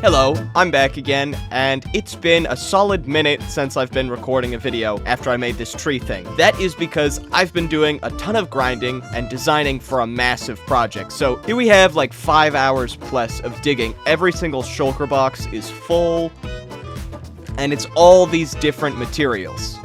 Hello, I'm back again, and it's been a solid minute since I've been recording a video after I made this tree thing. That is because I've been doing a ton of grinding and designing for a massive project. So here we have like 5 hours plus of digging. Every single shulker box is full, and it's all these different materials.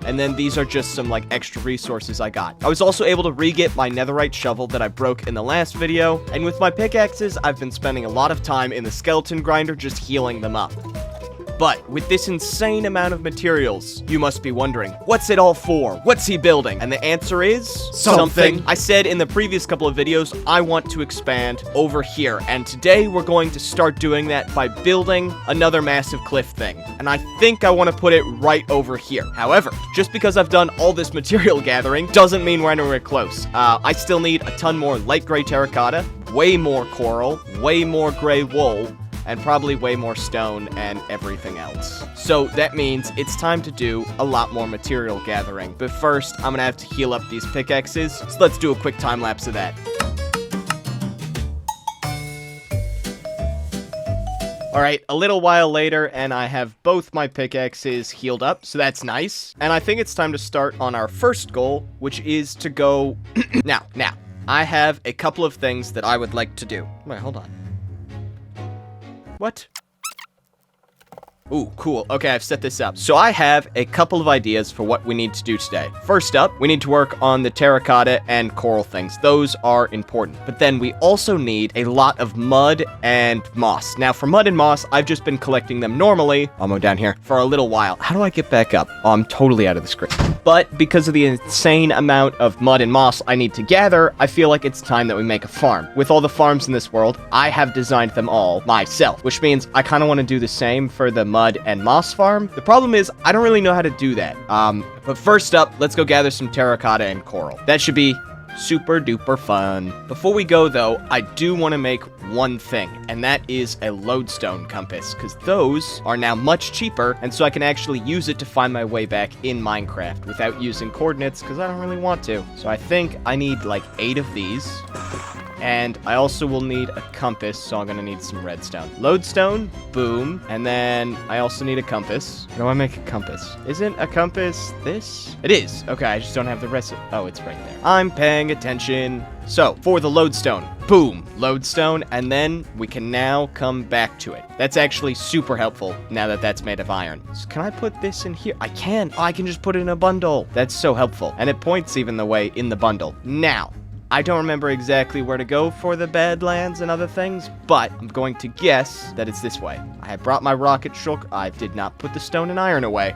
And then these are just some, like, extra resources I got. I was also able to re-get my netherite shovel that I broke in the last video. And with my pickaxes, I've been spending a lot of time in the skeleton grinder just healing them up. But with this insane amount of materials, you must be wondering, what's it all for? What's he building? And the answer is... something. I said in the previous couple of videos, I want to expand over here. And today, we're going to start doing that by building another massive cliff thing. And I think I want to put it right over here. However, just because I've done all this material gathering doesn't mean we're anywhere close. I still need a ton more light gray terracotta, way more coral, way more gray wool, and probably way more stone and everything else. So that means it's time to do a lot more material gathering. But first, I'm gonna have to heal up these pickaxes, so let's do a quick time lapse of that. Alright, a little while later, and I have both my pickaxes healed up, so that's nice. And I think it's time to start on our first goal, which is to go... Now, I have a couple of things that I would like to do. Wait, hold on. What? Ooh, cool. Okay, I've set this up. So I have a couple of ideas for what we need to do today. First up, we need to work on the terracotta and coral things. Those are important. But then we also need a lot of mud and moss. Now, for mud and moss, I've just been collecting them normally, I'll go down here, for a little while. How do I get back up? Oh, I'm totally out of the screen. But because of the insane amount of mud and moss I need to gather, I feel like it's time that we make a farm. With all the farms in this world, I have designed them all myself, which means I kind of want to do the same for the mud and moss farm. The problem is, I don't really know how to do that. But first up, let's go gather some terracotta and coral. That should be super duper fun. Before we go though, I do want to make one thing, and that is a lodestone compass, because those are now much cheaper, and so I can actually use it to find my way back in Minecraft without using coordinates, because I don't really want to. So I think I need like 8 of these. And I also will need a compass, so I'm going to need some redstone. Lodestone, boom. And then I also need a compass. How do I make a compass? Isn't a compass this? It is. Okay, I just don't have the rest of... Oh, it's right there. I'm paying attention. So, for the lodestone, boom, lodestone, and then we can now come back to it. That's actually super helpful now that that's made of iron. So can I put this in here? I can. Oh, I can just put it in a bundle. That's so helpful. And it points even the way in the bundle. Now... I don't remember exactly where to go for the badlands and other things, but I'm going to guess that it's this way. I had brought my rocket shulker. I did not put the stone and iron away.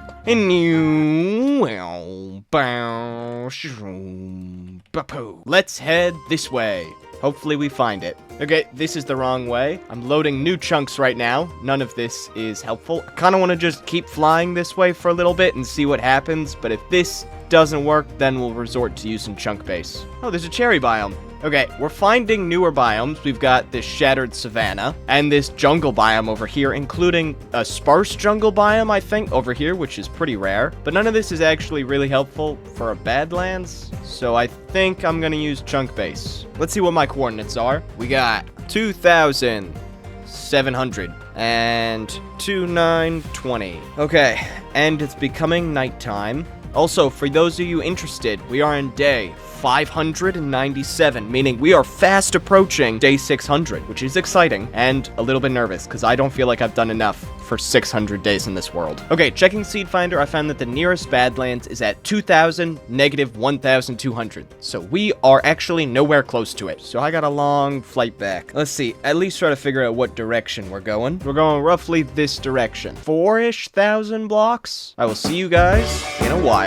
Let's head this way. Hopefully we find it. Okay, this is the wrong way. I'm loading new chunks right now. None of this is helpful. I kind of want to just keep flying this way for a little bit and see what happens, but if this doesn't work, then we'll resort to using chunk base. Oh, there's a cherry biome. Okay, we're finding newer biomes. We've got this shattered savanna and this jungle biome over here, including a sparse jungle biome, I think, over here, which is pretty rare. But none of this is actually really helpful for a badlands, so I think I'm gonna use chunk base. Let's see what my coordinates are. We got 2,700 and 2,920. Okay, and it's becoming nighttime. Also, for those of you interested, we are in day 597, meaning we are fast approaching day 600, which is exciting and a little bit nervous because I don't feel like I've done enough for 600 days in this world. Okay, checking Seed Finder, I found that the nearest badlands is at 2,000, negative 1,200. So we are actually nowhere close to it. So I got a long flight back. Let's see, at least try to figure out what direction we're going. We're going roughly this direction. 4-ish thousand blocks. I will see you guys in a while.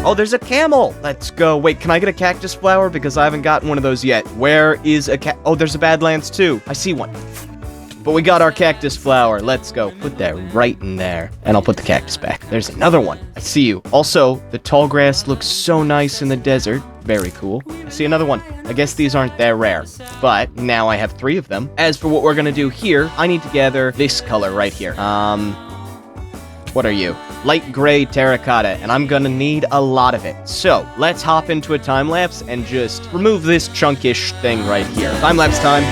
Oh, there's a camel. Let's go. Wait, can I get a cactus flower? Because I haven't gotten one of those yet. Where is a Oh, there's a badlands too. I see one. But we got our cactus flower. Let's go. Put that right in there. And I'll put the cactus back. There's another one. I see you. Also, the tall grass looks so nice in the desert. Very cool. I see another one. I guess these aren't that rare. But now I have 3 of them. As for what we're going to do here, I need to gather this color right here. What are you? Light gray terracotta, and I'm gonna need a lot of it. So, let's hop into a time lapse and just remove this chunkish thing right here. Time lapse time.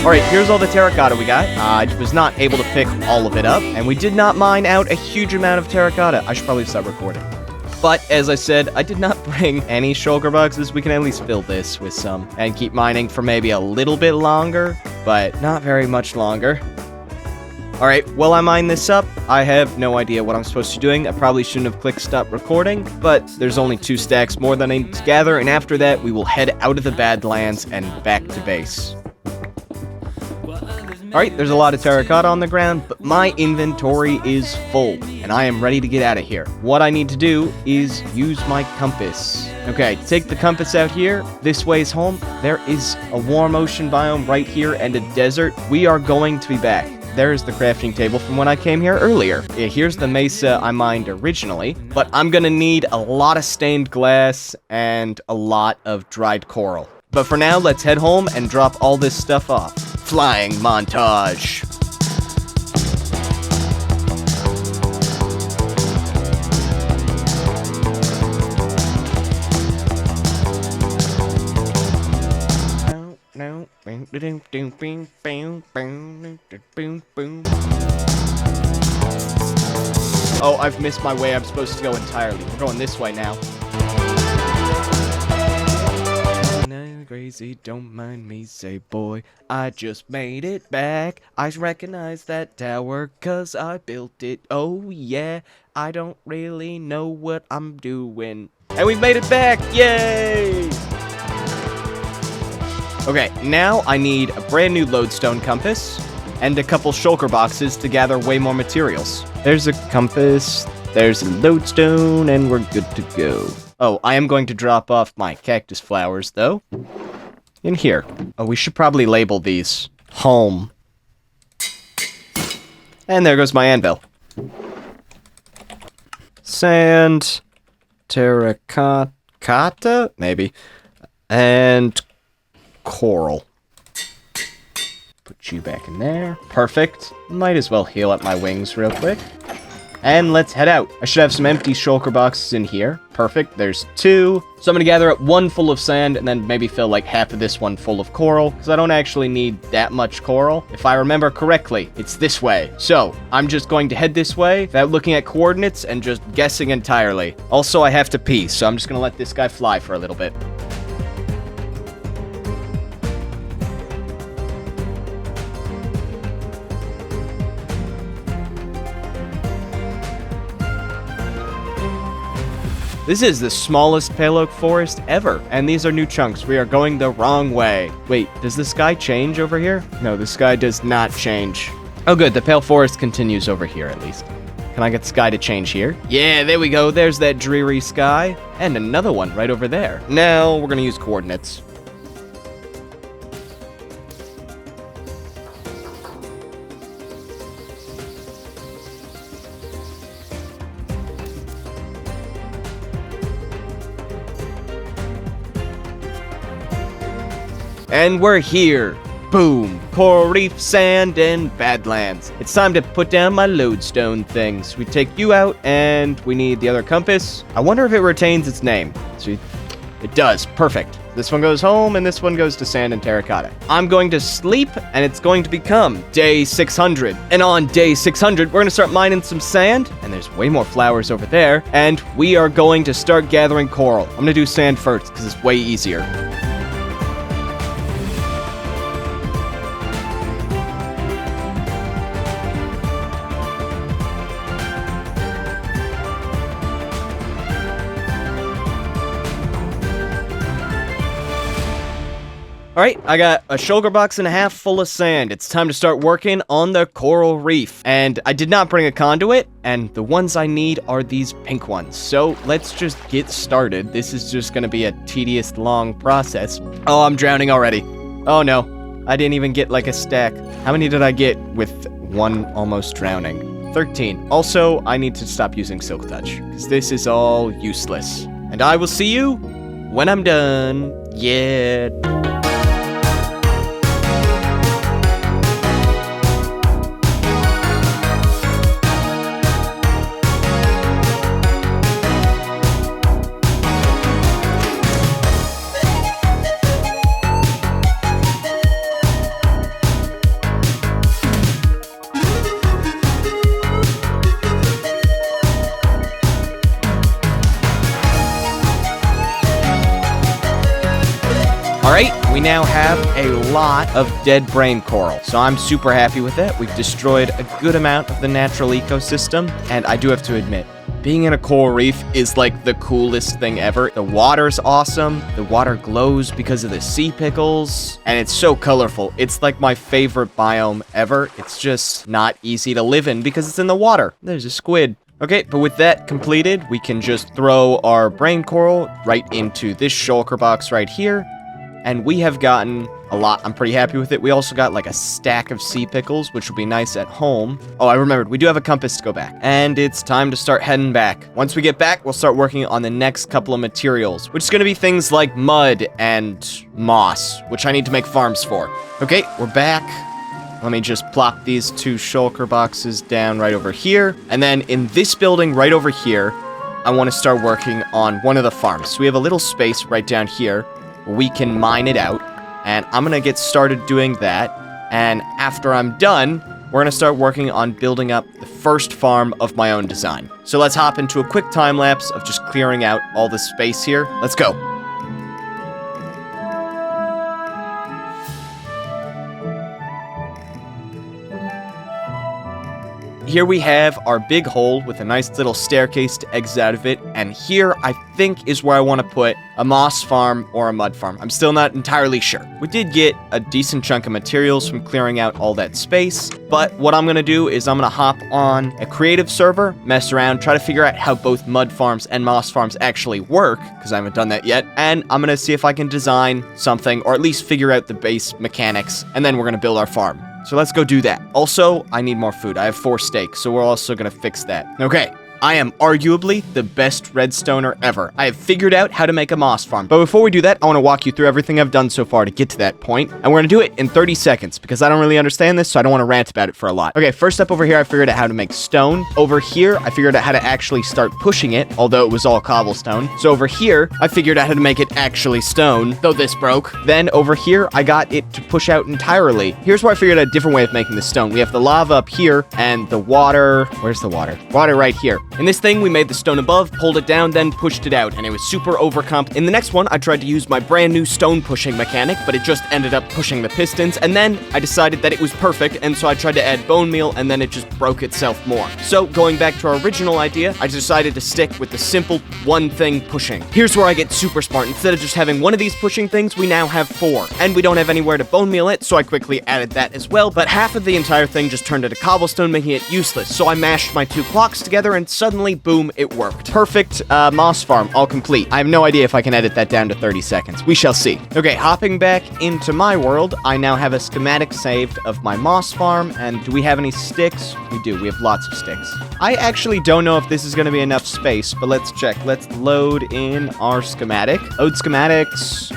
Alright, here's all the terracotta we got. I was not able to pick all of it up, and we did not mine out a huge amount of terracotta. I should probably stop recording. But, as I said, I did not bring any shulker boxes. We can at least fill this with some, and keep mining for maybe a little bit longer, but not very much longer. Alright, while I mine this up, I have no idea what I'm supposed to be doing. I probably shouldn't have clicked stop recording, but there's only 2 stacks more than I need to gather, and after that, we will head out of the Badlands and back to base. Alright, there's a lot of terracotta on the ground, but my inventory is full, and I am ready to get out of here. What I need to do is use my compass. Okay, take the compass out here. This way is home. There is a warm ocean biome right here and a desert. We are going to be back. There's the crafting table from when I came here earlier. Yeah, here's the mesa I mined originally, but I'm gonna need a lot of stained glass and a lot of dried coral. But for now, let's head home and drop all this stuff off. Flying montage. Oh, I've missed my way. I'm supposed to go entirely. We're going this way now. Crazy, don't mind me, say boy, I just made it back. I recognize that tower, cause I built it. Oh yeah, I don't really know what I'm doing. And we've made it back, yay! Okay, now I need a brand new lodestone compass and a couple shulker boxes to gather way more materials. There's a compass, there's a lodestone, and we're good to go. Oh, I am going to drop off my cactus flowers, though. In here. Oh, we should probably label these home. And there goes my anvil. Sand. Terracotta? Maybe. And coral. Put you back in there. Perfect. Might as well heal up my wings real quick. And let's head out. I should have some empty shulker boxes in here. Perfect, there's 2. So I'm gonna gather up 1 full of sand and then maybe fill like half of this one full of coral, because I don't actually need that much coral. If I remember correctly, it's this way. So I'm just going to head this way without looking at coordinates and just guessing entirely. Also, I have to pee, so I'm just gonna let this guy fly for a little bit. This is the smallest pale oak forest ever, and these are new chunks. We are going the wrong way. Wait, does the sky change over here? No, the sky does not change. Oh good, the pale forest continues over here at least. Can I get the sky to change here? Yeah, there we go. There's that dreary sky. And another one right over there. Now, we're gonna use coordinates. And we're here. Boom. Coral reef, sand, and badlands. It's time to put down my lodestone things. We take you out, and we need the other compass. I wonder if it retains its name. So it does. Perfect. This one goes home, and this one goes to sand and terracotta. I'm going to sleep, and it's going to become day 600. And on day 600, we're going to start mining some sand, and there's way more flowers over there, and we are going to start gathering coral. I'm going to do sand first, because it's way easier. Alright, I got a shulker box and a half full of sand. It's time to start working on the coral reef. And I did not bring a conduit, and the ones I need are these pink ones. So let's just get started. This is just gonna be a tedious, long process. Oh, I'm drowning already. Oh no, I didn't even get like a stack. How many did I get with one almost drowning? 13. Also, I need to stop using Silk Touch, because this is all useless. And I will see you when I'm done. Yeah. All right, we now have a lot of dead brain coral, so I'm super happy with that. We've destroyed a good amount of the natural ecosystem, and I do have to admit, being in a coral reef is like the coolest thing ever. The water's awesome, the water glows because of the sea pickles, and it's so colorful. It's like my favorite biome ever. It's just not easy to live in because it's in the water. There's a squid. Okay, but with that completed, we can just throw our brain coral right into this shulker box right here. And we have gotten a lot. I'm pretty happy with it. We also got like a stack of sea pickles, which will be nice at home. Oh, I remembered. We do have a compass to go back. And it's time to start heading back. Once we get back, we'll start working on the next couple of materials, which is going to be things like mud and moss, which I need to make farms for. Okay, we're back. Let me just plop these 2 shulker boxes down right over here. And then in this building right over here, I want to start working on one of the farms. So we have a little space right down here. We can mine it out, and I'm gonna get started doing that, and after I'm done, we're gonna start working on building up the first farm of my own design. So let's hop into a quick time lapse of just clearing out all the space here. Let's go. Here we have our big hole with a nice little staircase to exit out of it, and here I think is where I want to put a moss farm or a mud farm. I'm still not entirely sure. We did get a decent chunk of materials from clearing out all that space, but what I'm going to do is I'm going to hop on a creative server, mess around, try to figure out how both mud farms and moss farms actually work, because I haven't done that yet, and I'm going to see if I can design something, or at least figure out the base mechanics, and then we're going to build our farm. So let's go do that. Also, I need more food. I have 4 steaks, so we're also gonna fix that. Okay, I am arguably the best redstoner ever. I have figured out how to make a moss farm. But before we do that, I want to walk you through everything I've done so far to get to that point. And we're going to do it in 30 seconds because I don't really understand this, so I don't want to rant about it for a lot. Okay, first up over here, I figured out how to make stone. Over here, I figured out how to actually start pushing it, although it was all cobblestone. So over here, I figured out how to make it actually stone, though this broke. Then over here, I got it to push out entirely. Here's where I figured out a different way of making the stone. We have the lava up here and the water. Where's the water? Water right here. In this thing, we made the stone above, pulled it down, then pushed it out, and it was super overcomp. In the next one, I tried to use my brand new stone pushing mechanic, but it just ended up pushing the pistons, and then I decided that it was perfect, and so I tried to add bone meal, and then it just broke itself more. So, going back to our original idea, I decided to stick with the simple one thing pushing. Here's where I get super smart. Instead of just having one of these pushing things, we now have 4, and we don't have anywhere to bone meal it, so I quickly added that as well, but half of the entire thing just turned into cobblestone, making it useless. So I mashed my 2 blocks together, and suddenly, boom, it worked. Perfect moss farm, all complete. I have no idea if I can edit that down to 30 seconds. We shall see. Okay, hopping back into my world, I now have a schematic saved of my moss farm, and do we have any sticks? We do, we have lots of sticks. I actually don't know if this is going to be enough space, but let's check. Let's load in our schematic. Load schematics,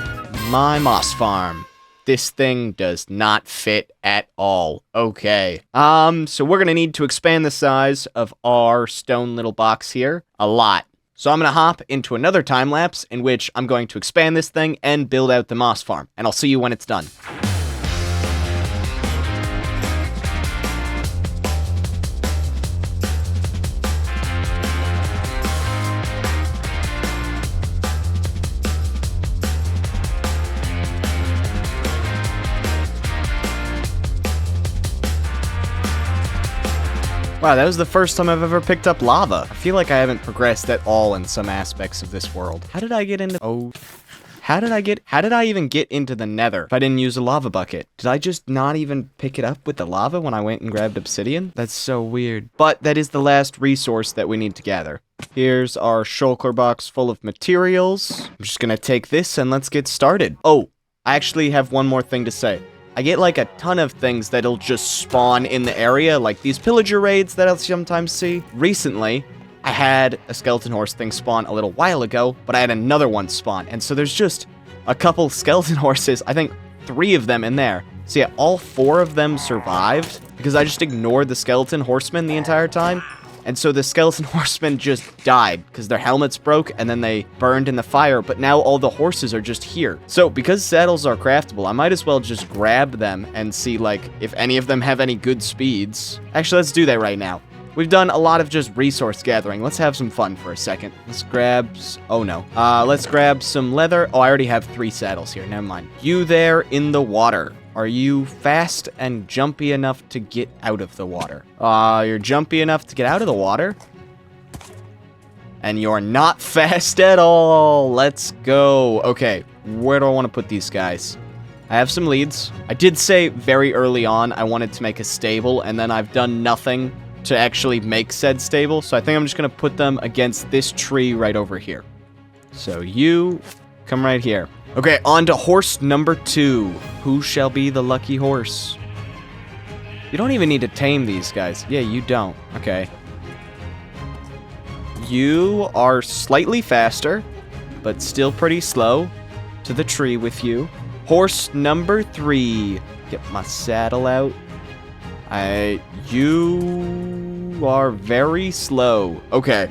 my moss farm. This thing does not fit at all. Okay. So we're gonna need to expand the size of our stone little box here a lot. So I'm gonna hop into another time lapse in which I'm going to expand this thing and build out the moss farm. And I'll see you when it's done. Wow, that was the first time I've ever picked up lava. I feel like I haven't progressed at all in some aspects of this world. How did I get into... Oh... How did I even get into the nether if I didn't use a lava bucket? Did I just not even pick it up with the lava when I went and grabbed obsidian? That's so weird. But that is the last resource that we need to gather. Here's our shulker box full of materials. I'm just gonna take this and let's get started. Oh, I actually have one more thing to say. I get like a ton of things that'll just spawn in the area, like these pillager raids that I'll sometimes see. Recently, I had a skeleton horse thing spawn a little while ago, but I had another one spawn, and so there's just a couple skeleton horses, I think 3 of them in there. So yeah, all 4 of them survived, because I just ignored the skeleton horsemen the entire time. And so the skeleton horsemen just died because their helmets broke and then they burned in the fire, but now all the horses are just here. So because saddles are craftable, I might as well just grab them and see like if any of them have any good speeds. Actually, let's do that right now. we've done a lot of just resource gathering. Let's have some fun for a second. Let's grab... Oh, no. Let's grab some leather. Oh, I already have 3 saddles here. Never mind. You there in the water. Are you fast and jumpy enough to get out of the water? You're jumpy enough to get out of the water? And you're not fast at all. Let's go. Okay, where do I want to put these guys? I have some leads. I did say very early on I wanted to make a stable, and then I've done nothing to actually make said stable. So I think I'm just going to put them against this tree right over here. So you come right here. Okay, on to horse number 2. Who shall be the lucky horse? You don't even need to tame these guys. Yeah, you don't. Okay. You are slightly faster, but still pretty slow. To the tree with you. Horse number 3. Get my saddle out. You are very slow. Okay.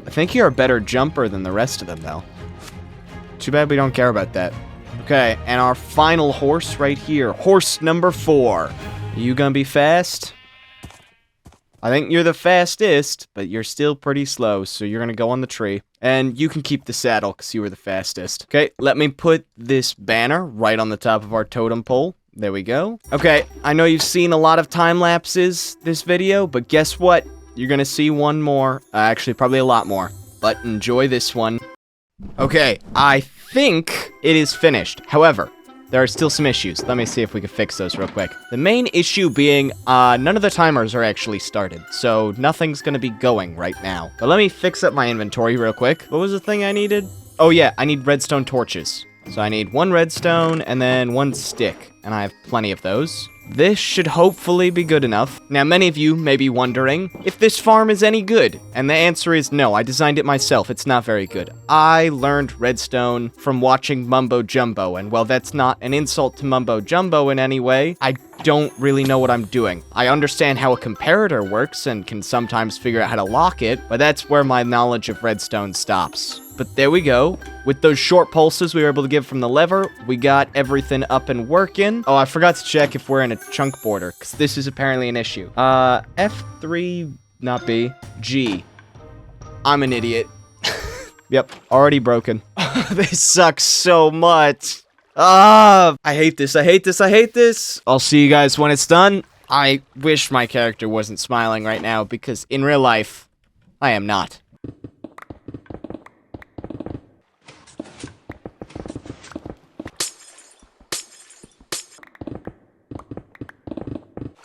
I think you're a better jumper than the rest of them, though. Too bad we don't care about that. Okay, and our final horse right here. Horse number 4. Are you gonna be fast? I think you're the fastest, but you're still pretty slow, so you're gonna go on the tree. And you can keep the saddle, because you were the fastest. Okay, let me put this banner right on the top of our totem pole. There we go. Okay, I know you've seen a lot of time lapses this video, but guess what? You're gonna see one more. Actually, probably a lot more. But enjoy this one. Okay, I think it is finished. However, there are still some issues. Let me see if we can fix those real quick. The main issue being, none of the timers are actually started, so nothing's gonna be going right now. But let me fix up my inventory real quick. What was the thing I needed? Oh yeah, I need redstone torches. So I need 1 redstone and then 1 stick, and I have plenty of those. This should hopefully be good enough. Now, many of you may be wondering if this farm is any good, and the answer is no. I designed it myself. It's not very good. I learned redstone from watching Mumbo Jumbo, and while that's not an insult to Mumbo Jumbo in any way, I don't really know what I'm doing. I understand how a comparator works and can sometimes figure out how to lock it, but that's where my knowledge of redstone stops. But there we go. With those short pulses we were able to give from the lever, we got everything up and working. Oh, I forgot to check if we're in a chunk border, because this is apparently an issue. F3, not B, G. I'm an idiot. Yep, already broken. This sucks so much. I hate this, I hate this, I hate this. I'll see you guys when it's done. I wish my character wasn't smiling right now, because in real life, I am not.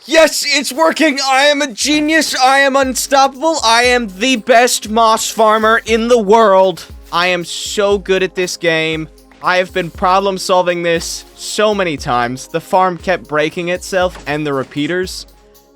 Yes, it's working! I am a genius! I am unstoppable! I am the best moss farmer in the world! I am so good at this game. I have been problem solving this so many times. The farm kept breaking itself and the repeaters,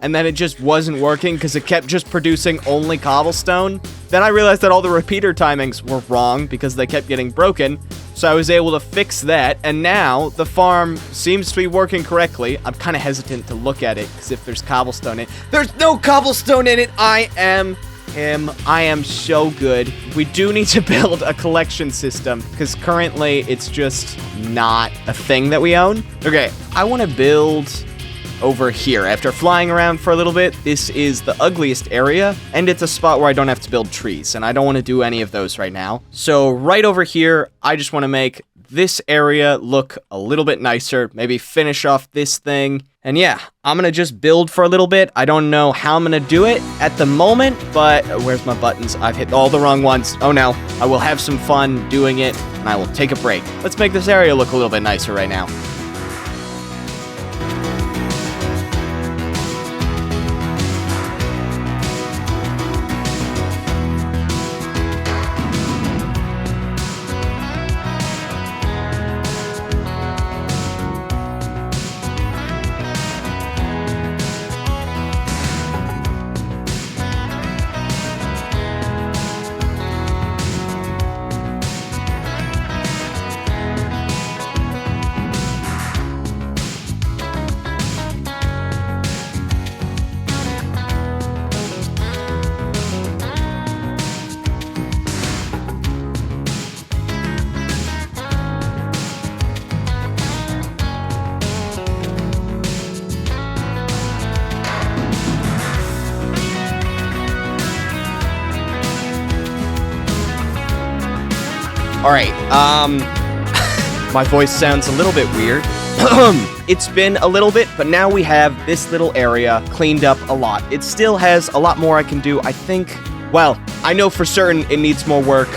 and then it just wasn't working because it kept just producing only cobblestone. Then I realized that all the repeater timings were wrong because they kept getting broken. So I was able to fix that, and now the farm seems to be working correctly. I'm kind of hesitant to look at it, because if there's cobblestone in it... There's no cobblestone in it! I am him. I am so good. We do need to build a collection system, because currently it's just not a thing that we own. Okay, I want to build over here. After flying around for a little bit, this is the ugliest area, and it's a spot where I don't have to build trees, and I don't want to do any of those right now. So right over here, I just want to make this area look a little bit nicer, maybe finish off this thing, and yeah, I'm gonna just build for a little bit. I don't know how I'm gonna do it at the moment, but where's my buttons? I've hit all the wrong ones. Oh no, I will have some fun doing it, and I will take a break. Let's make this area look a little bit nicer right now. All right, my voice sounds a little bit weird. It's been a little bit, but now we have this little area cleaned up a lot. It still has a lot more I can do. I think, well, I know for certain it needs more work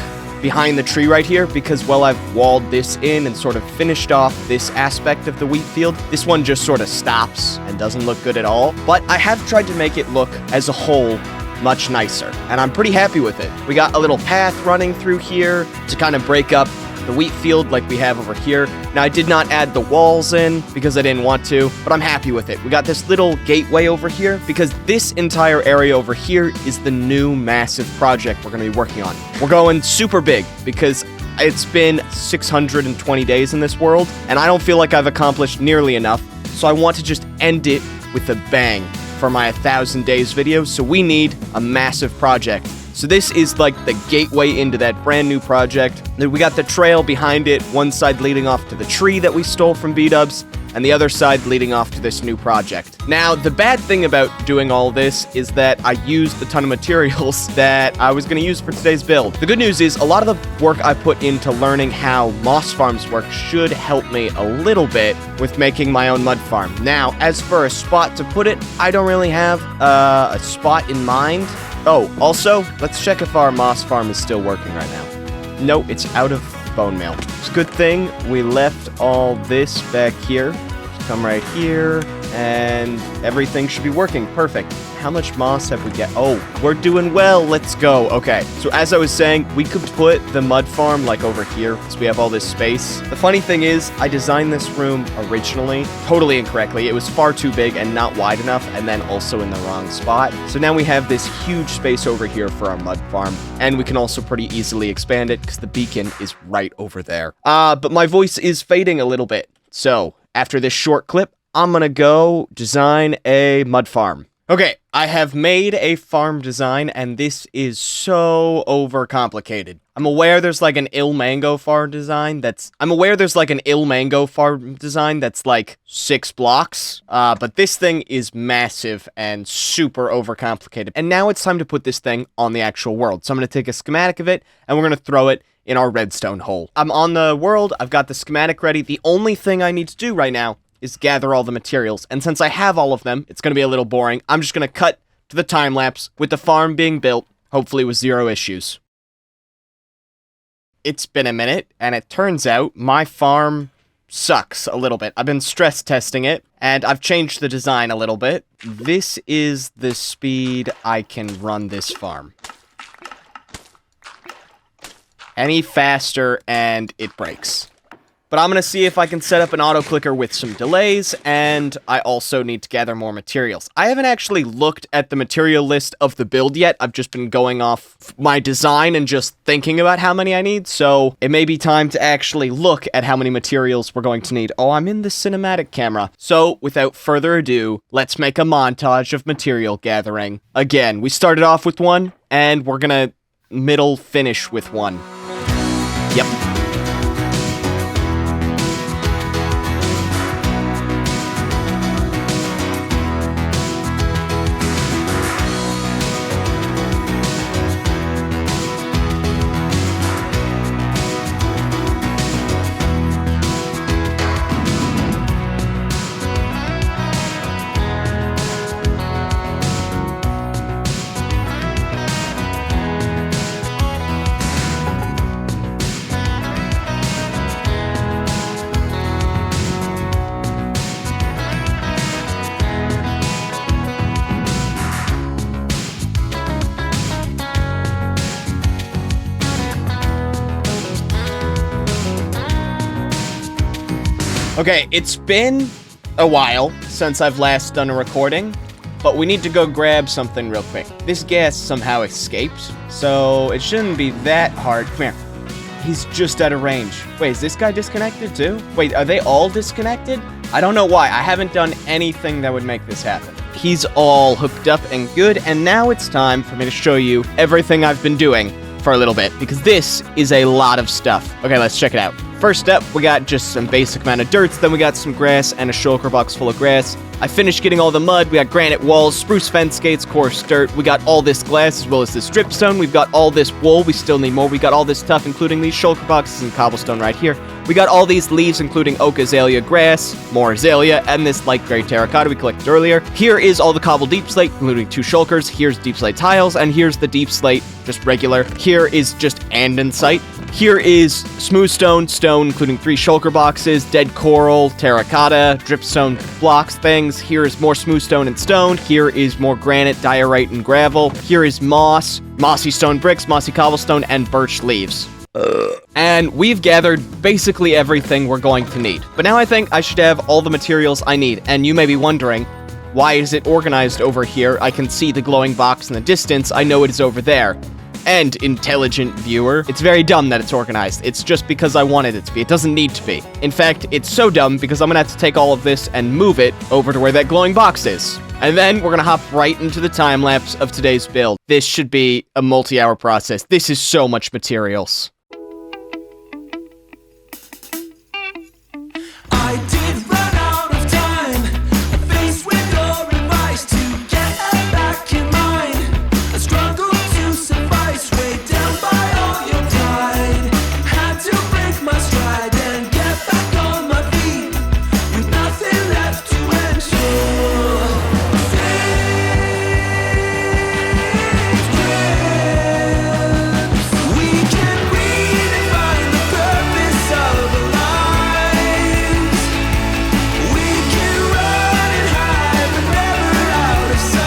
behind the tree right here because, well, I've walled this in and sort of finished off this aspect of the wheat field. This one just sort of stops and doesn't look good at all, but I have tried to make it look as a whole much nicer, and I'm pretty happy with it. We got a little path running through here to kind of break up the wheat field like we have over here. Now, I did not add the walls in because I didn't want to, but I'm happy with it. We got this little gateway over here because this entire area over here is the new massive project we're going to be working on. We're going super big because it's been 620 days in this world, and I don't feel like I've accomplished nearly enough, so I want to just end it with a bang for my 1,000 days video, so we need a massive project. So this is like the gateway into that brand new project. Then we got the trail behind it, one side leading off to the tree that we stole from B-dubs, and the other side leading off to this new project. Now, the bad thing about doing all this is that I used a ton of materials that I was going to use for today's build. The good news is a lot of the work I put into learning how moss farms work should help me a little bit with making my own mud farm. Now, as for a spot to put it, I don't really have a spot in mind. Oh, also, let's check if our moss farm is still working right now. No, it's out of bone meal. It's a good thing we left all this back here. Just come right here, and everything should be working perfect. How much moss have we got? Oh, we're doing well. Let's go. Okay, so as I was saying, we could put the mud farm like over here because we have all this space. The funny thing is, I designed this room originally totally incorrectly. It was far too big and not wide enough, and then also in the wrong spot. So now we have this huge space over here for our mud farm, and we can also pretty easily expand it because the beacon is right over there. But my voice is fading a little bit. So after this short clip, I'm gonna go design a mud farm. Okay, I have made a farm design, and this is so overcomplicated. I'm aware there's like an ill mango farm design that's like 6 blocks, but this thing is massive and super overcomplicated. And now it's time to put this thing on the actual world. So I'm gonna take a schematic of it, and we're gonna throw it in our redstone hole. I'm on the world, I've got the schematic ready. The only thing I need to do right now is gather all the materials. And since I have all of them, it's going to be a little boring. I'm just going to cut to the time lapse with the farm being built, hopefully with 0 issues. It's been a minute, and it turns out my farm sucks a little bit. I've been stress testing it, and I've changed the design a little bit. This is the speed I can run this farm. Any faster, and it breaks. But I'm going to see if I can set up an auto clicker with some delays, and I also need to gather more materials. I haven't actually looked at the material list of the build yet. I've just been going off my design and just thinking about how many I need, so it may be time to actually look at how many materials we're going to need. Oh, I'm in the cinematic camera. So, without further ado, let's make a montage of material gathering. Again, we started off with 1, and we're going to middle finish with 1. Yep. Okay, it's been a while since I've last done a recording, but we need to go grab something real quick. This gas somehow escaped, so it shouldn't be that hard. Come here. He's just out of range. Wait, is this guy disconnected too? Wait, are they all disconnected? I don't know why. I haven't done anything that would make this happen. He's all hooked up and good, and now it's time for me to show you everything I've been doing for a little bit, because this is a lot of stuff. Okay, let's check it out. First up, we got just some basic amount of dirt, then we got some grass and a shulker box full of grass, I finished getting all the mud. We got granite walls, spruce fence gates, coarse dirt. We got all this glass as well as this dripstone. We've got all this wool. We still need more. We got all this stuff, including these shulker boxes and cobblestone right here. We got all these leaves, including oak azalea grass, more azalea, and this light gray terracotta we collected earlier. Here is all the cobble deep slate, including 2 shulkers. Here's deep slate tiles, and here's the deep slate, just regular. Here is just andesite. Here is smooth stone, including 3 shulker boxes, dead coral, terracotta, dripstone blocks things. Here is more smooth stone and stone. Here is more granite, diorite, and gravel. Here is moss, mossy stone bricks, mossy cobblestone, and birch leaves. And we've gathered basically everything we're going to need. But now I think I should have all the materials I need. And you may be wondering, why is it organized over here? I can see the glowing box in the distance. I know it is over there. And intelligent viewer, it's very dumb that it's organized. It's just because I wanted it to be. It doesn't need to be. In fact, it's so dumb because I'm gonna have to take all of this and move it over to where that glowing box is. And then we're gonna hop right into the time lapse of today's build. This should be a multi-hour process. This is so much materials. I did run out of time, faced with your advice to get back in mind. I struggled to suffice, weighed down by all your pride. Had to break my stride and get back on my feet, with nothing left to ensure. We can redefine the purpose of a life. We can run and hide, but never out of sight.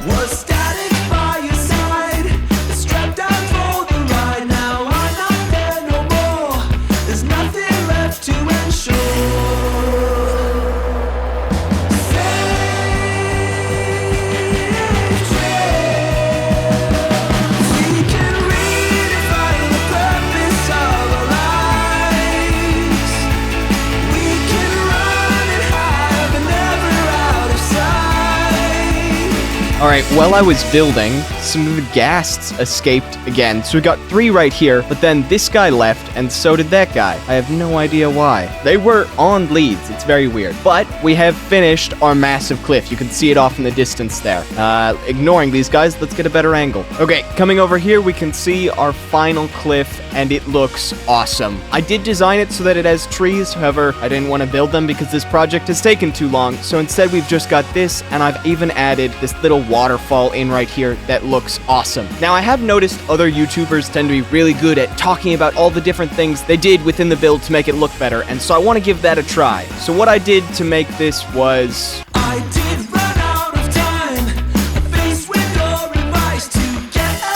Was static by your side, strapped down for the ride. Now I'm not there no more. There's nothing left to ensure. We can redefine the purpose of our lives. We can run and hide, but never out of sight. Alright, while I was building, some of the ghasts escaped again. So we got 3 right here, but then this guy left, and so did that guy. I have no idea why. They were on leads. It's very weird. But we have finished our massive cliff. You can see it off in the distance there. Ignoring these guys, let's get a better angle. Okay, coming over here, we can see our final cliff, and it looks awesome. I did design it so that it has trees. However, I didn't want to build them because this project has taken too long. So instead, we've just got this, and I've even added this little waterfall in right here that looks awesome. Now, I have noticed other YouTubers tend to be really good at talking about all the different things they did within the build to make it look better, and so I want to give that a try. So what I did to make this was